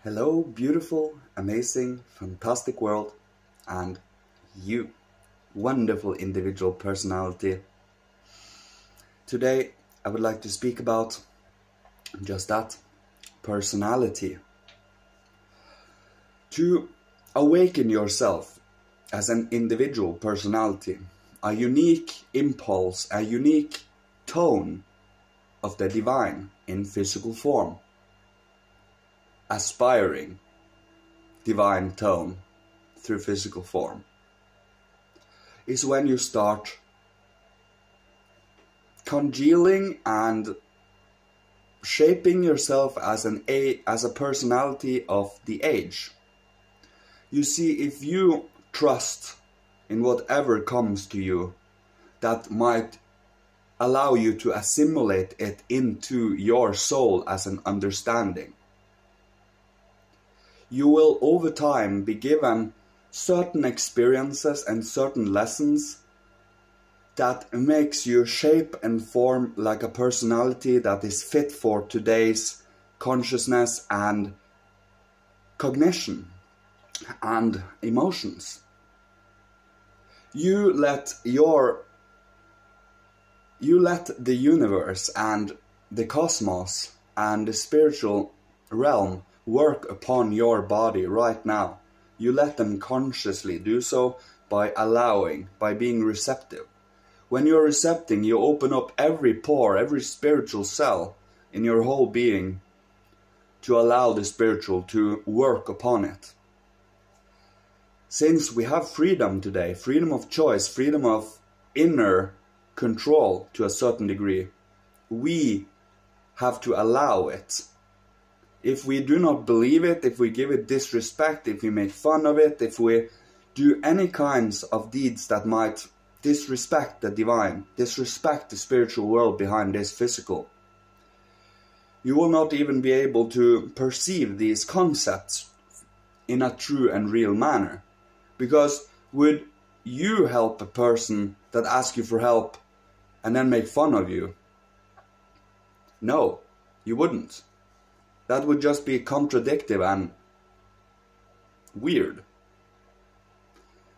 Hello, beautiful, amazing, fantastic world, and you, wonderful individual personality. Today, I would like to speak about just that, personality. To awaken yourself as an individual personality, a unique impulse, a unique tone of the divine in physical form. Aspiring divine tone through physical form is when you start congealing and shaping yourself as a personality of the age. You see, if you trust in whatever comes to you that might allow you to assimilate it into your soul as an understanding, you will over time be given certain experiences and certain lessons that makes you shape and form like a personality that is fit for today's consciousness and cognition and emotions. You let the universe and the cosmos and the spiritual realm work upon your body right now. You let them consciously do so by allowing, by being receptive. When you're recepting, you open up every pore, every spiritual cell in your whole being to allow the spiritual to work upon it. Since we have freedom today, freedom of choice, freedom of inner control to a certain degree, we have to allow it. If we do not believe it, if we give it disrespect, if we make fun of it, if we do any kinds of deeds that might disrespect the divine, disrespect the spiritual world behind this physical, you will not even be able to perceive these concepts in a true and real manner. Because would you help a person that asks you for help and then make fun of you? No, you wouldn't. That would just be contradictory and weird.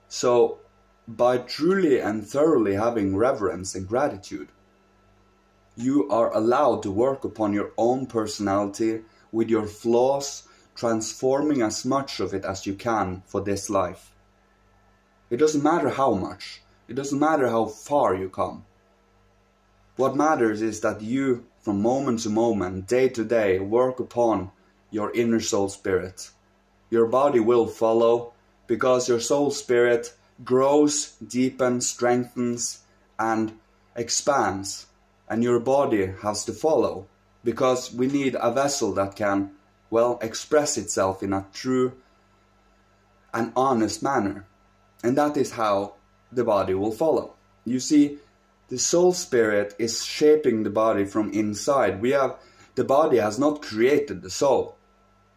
So, by truly and thoroughly having reverence and gratitude, you are allowed to work upon your own personality with your flaws, transforming as much of it as you can for this life. It doesn't matter how much. It doesn't matter how far you come. What matters is that you, from moment to moment, day to day, work upon your inner soul spirit. Your body will follow because your soul spirit grows, deepens, strengthens, and expands. And your body has to follow because we need a vessel that can, well, express itself in a true and honest manner. And that is how the body will follow. You see, the soul spirit is shaping the body from inside. The body has not created the soul.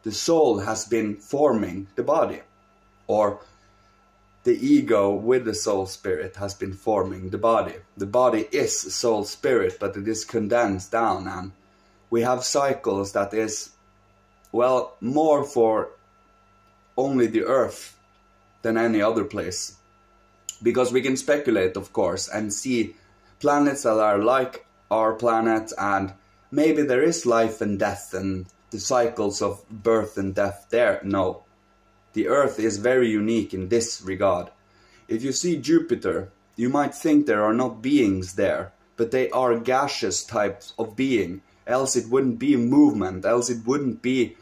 The soul has been forming the body. Or the ego with the soul spirit has been forming the body. The body is soul spirit, but it is condensed down. And we have cycles that is, well, more for only the earth than any other place. Because we can speculate, of course, and see planets that are like our planet, and maybe there is life and death and the cycles of birth and death there. No. The Earth is very unique in this regard. If you see Jupiter, you might think there are not beings there, but they are gaseous types of being, else it wouldn't be movement, else it wouldn't be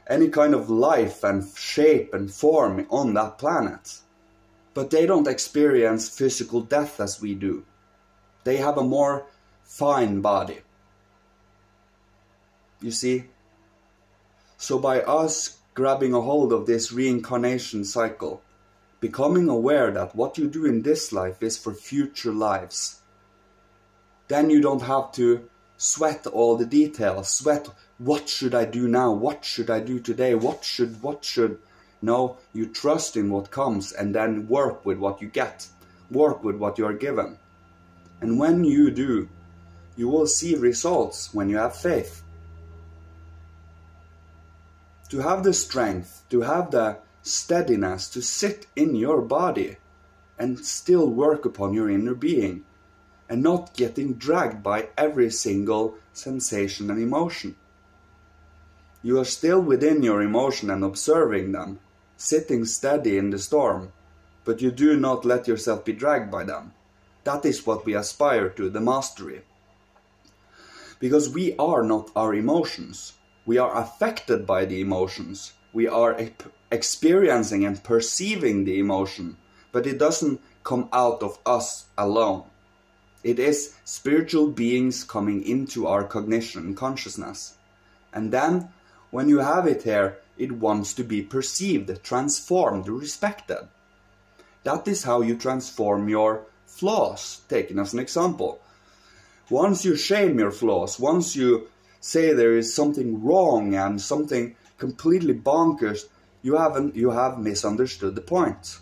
any kind of life and shape and form on that planet. But they don't experience physical death as we do. They have a more fine body. You see? So by us grabbing a hold of this reincarnation cycle, becoming aware that what you do in this life is for future lives, then you don't have to sweat all the details, sweat what should I do now, what should I do today, what should. No, you trust in what comes and then work with what you get, work with what you are given. And when you do, you will see results when you have faith. to have the strength, to have the steadiness to sit in your body and still work upon your inner being and not getting dragged by every single sensation and emotion. You are still within your emotion and observing them, sitting steady in the storm, but you do not let yourself be dragged by them. That is what we aspire to, the mastery. Because we are not our emotions. We are affected by the emotions. We are experiencing and perceiving the emotion, but it doesn't come out of us alone. It is spiritual beings coming into our cognition and consciousness. And then, when you have it here, it wants to be perceived, transformed, respected. That is how you transform your flaws, taken as an example. Once you shame your flaws, once you say there is something wrong and something completely bonkers, you have misunderstood the point.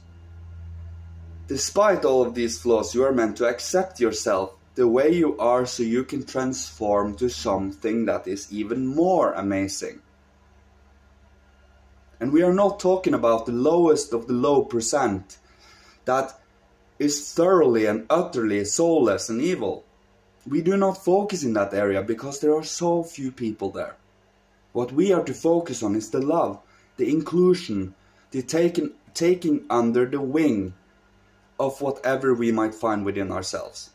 Despite all of these flaws, you are meant to accept yourself the way you are so you can transform to something that is even more amazing. And we are not talking about the lowest of the low percent that is thoroughly and utterly soulless and evil. We do not focus in that area because there are so few people there. What we are to focus on is the love, the inclusion, the taking under the wing of whatever we might find within ourselves.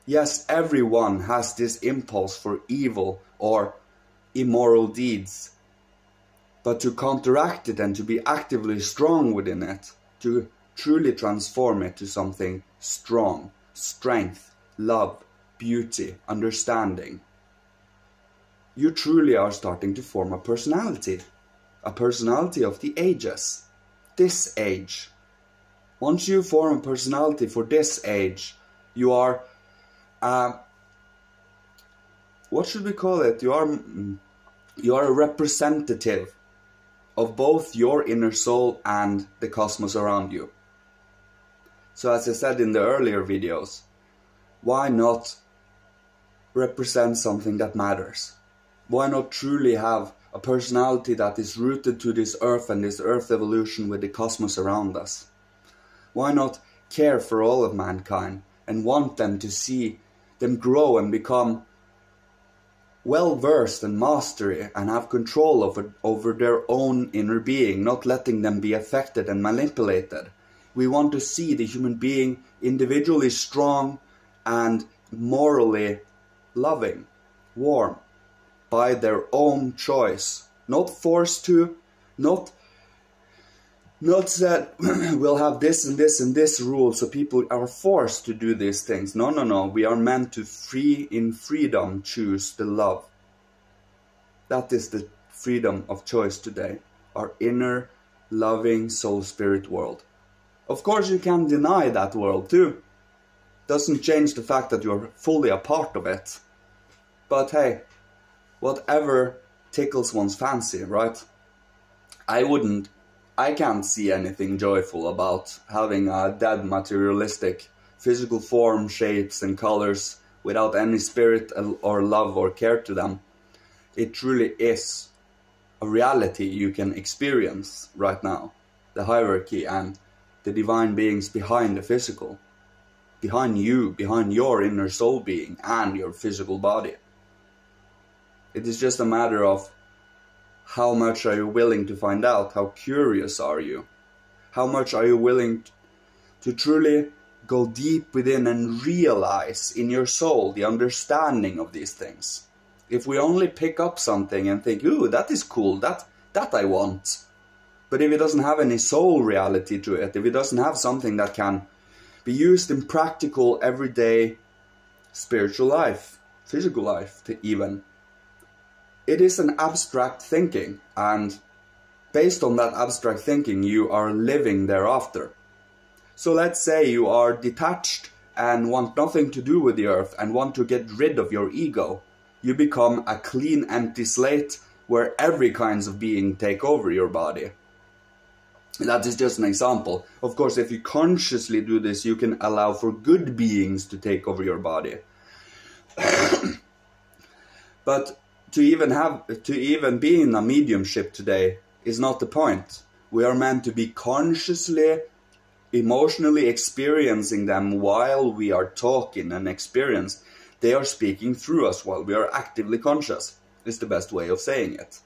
Yes, everyone has this impulse for evil or immoral deeds, but to counteract it and to be actively strong within it, to truly transform it to something strong, strength, love, beauty, understanding, you truly are starting to form a personality of the ages, this age. Once you form a personality for this age, you are, what should we call it? You are a representative of both your inner soul and the cosmos around you. So as I said in the earlier videos, why not represent something that matters? Why not truly have a personality that is rooted to this earth and this earth evolution with the cosmos around us? Why not care for all of mankind and want them to see them grow and become well-versed and mastery and have control over their own inner being, not letting them be affected and manipulated? We want to see the human being individually strong and morally loving, warm, by their own choice, not forced to, not said we'll have this and this and this rule so people are forced to do these things. No, we are meant to in freedom choose the love. That is the freedom of choice today, our inner loving soul spirit world. Of course you can deny that world too. Doesn't change the fact that you're fully a part of it. But hey, whatever tickles one's fancy, right? I can't see anything joyful about having a dead materialistic physical form, shapes and colors without any spirit or love or care to them. It truly is a reality you can experience right now. The hierarchy and the divine beings behind the physical. Behind you, behind your inner soul being and your physical body. It is just a matter of how much are you willing to find out? How curious are you? How much are you willing to truly go deep within and realize in your soul the understanding of these things? If we only pick up something and think, ooh, that is cool, that I want. But if it doesn't have any soul reality to it, if it doesn't have something that can be used in practical, everyday, spiritual life, physical life even, it is an abstract thinking, and based on that abstract thinking, you are living thereafter. So let's say you are detached and want nothing to do with the earth and want to get rid of your ego. You become a clean, empty slate where every kinds of being take over your body. That is just an example. Of course, if you consciously do this, you can allow for good beings to take over your body. But to even be in a mediumship today is not the point. We are meant to be consciously, emotionally experiencing them while we are talking and experience. They are speaking through us while we are actively conscious, is the best way of saying it.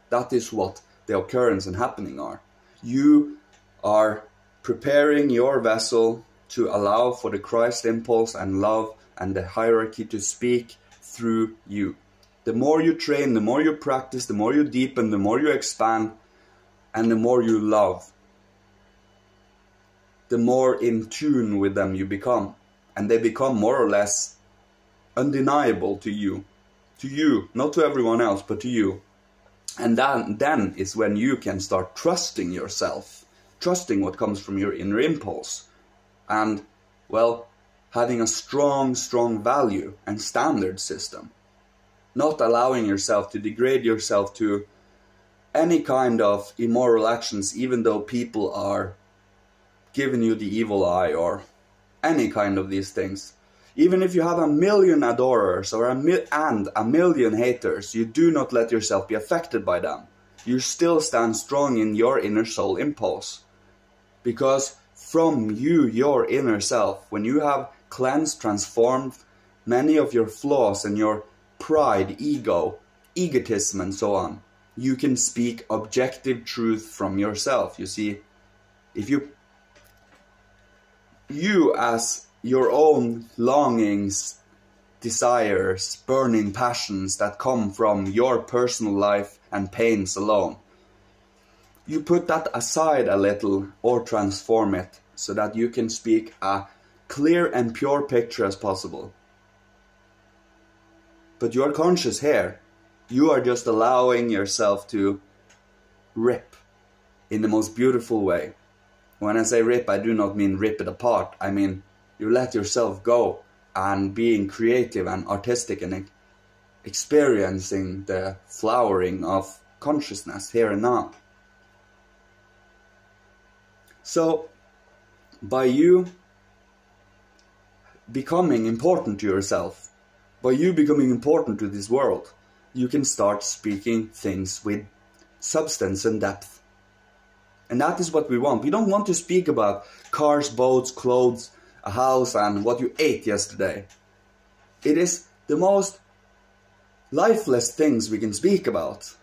That is what the occurrence and happening are. You are preparing your vessel to allow for the Christ impulse and love and the hierarchy to speak through you. The more you train, the more you practice, the more you deepen, the more you expand, and the more you love, the more in tune with them you become. And they become more or less undeniable to you, not to everyone else, but to you. And then is when you can start trusting yourself, trusting what comes from your inner impulse, and, well, having a strong value and standard system. Not allowing yourself to degrade yourself to any kind of immoral actions, even though people are giving you the evil eye or any kind of these things. Even if you have 1 million adorers or a million haters, you do not let yourself be affected by them. You still stand strong in your inner soul impulse. Because from you, your inner self, when you have cleansed, transformed many of your flaws and your pride, ego, egotism and so on, you can speak objective truth from yourself. You see, if you as your own longings, desires, burning passions that come from your personal life and pains alone, you put that aside a little or transform it so that you can speak a clear and pure picture as possible. But you're conscious here. You are just allowing yourself to rip in the most beautiful way. When I say rip, I do not mean rip it apart. I mean you let yourself go and being creative and artistic and experiencing the flowering of consciousness here and now. So, by you becoming important to yourself, by you becoming important to this world, you can start speaking things with substance and depth. And that is what we want. We don't want to speak about cars, boats, clothes, a house and what you ate yesterday. It is the most lifeless things we can speak about.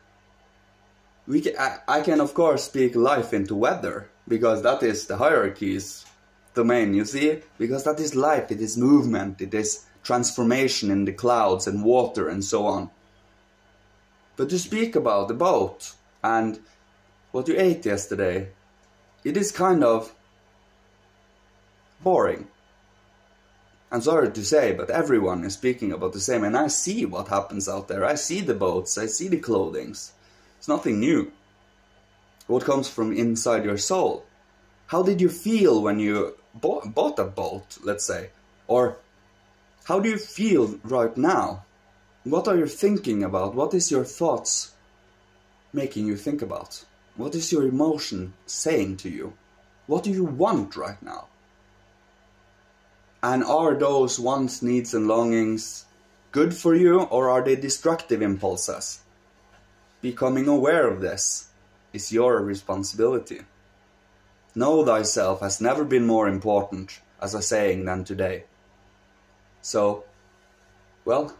I can of course speak life into weather, because that is the hierarchy's domain, you see? Because that is life, it is movement, it is transformation in the clouds and water and so on. But to speak about the boat and what you ate yesterday, it is kind of boring. I'm sorry to say, but everyone is speaking about the same, and I see what happens out there. I see the boats, I see the clothings. It's nothing new. What comes from inside your soul? How did you feel when you bought a boat, let's say? Or how do you feel right now? What are you thinking about? What is your thoughts making you think about? What is your emotion saying to you? What do you want right now? And are those wants, needs and longings good for you, or are they destructive impulses? Becoming aware of this is your responsibility. Know thyself has never been more important as a saying than today. So, well,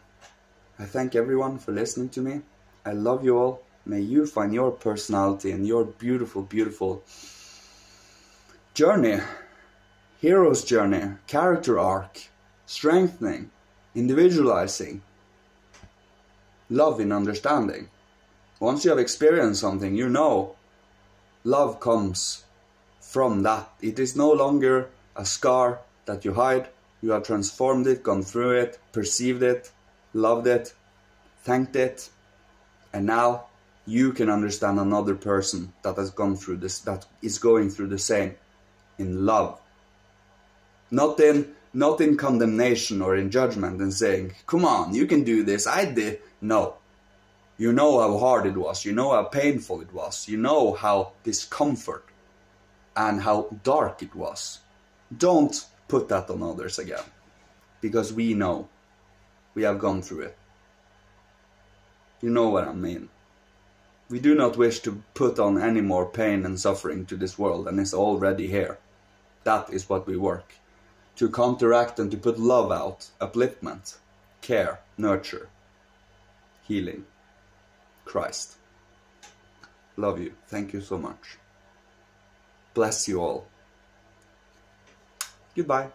I thank everyone for listening to me. I love you all. May you find your personality and your beautiful, beautiful journey. Hero's journey, character arc, strengthening, individualizing, love in understanding. Once you have experienced something, you know love comes from that. It is no longer a scar that you hide. You have transformed it, gone through it, perceived it, loved it, thanked it, and now you can understand another person that has gone through this, that is going through the same, in love. Not in condemnation or in judgment and saying, come on, you can do this, I did. No. You know how hard it was. You know how painful it was. You know how discomfort and how dark it was. Don't put that on others again. Because we know. We have gone through it. You know what I mean. We do not wish to put on any more pain and suffering to this world than is already here. That is what we work. To counteract and to put love out, upliftment, care, nurture, healing. Christ. Love you. Thank you so much. Bless you all. Goodbye.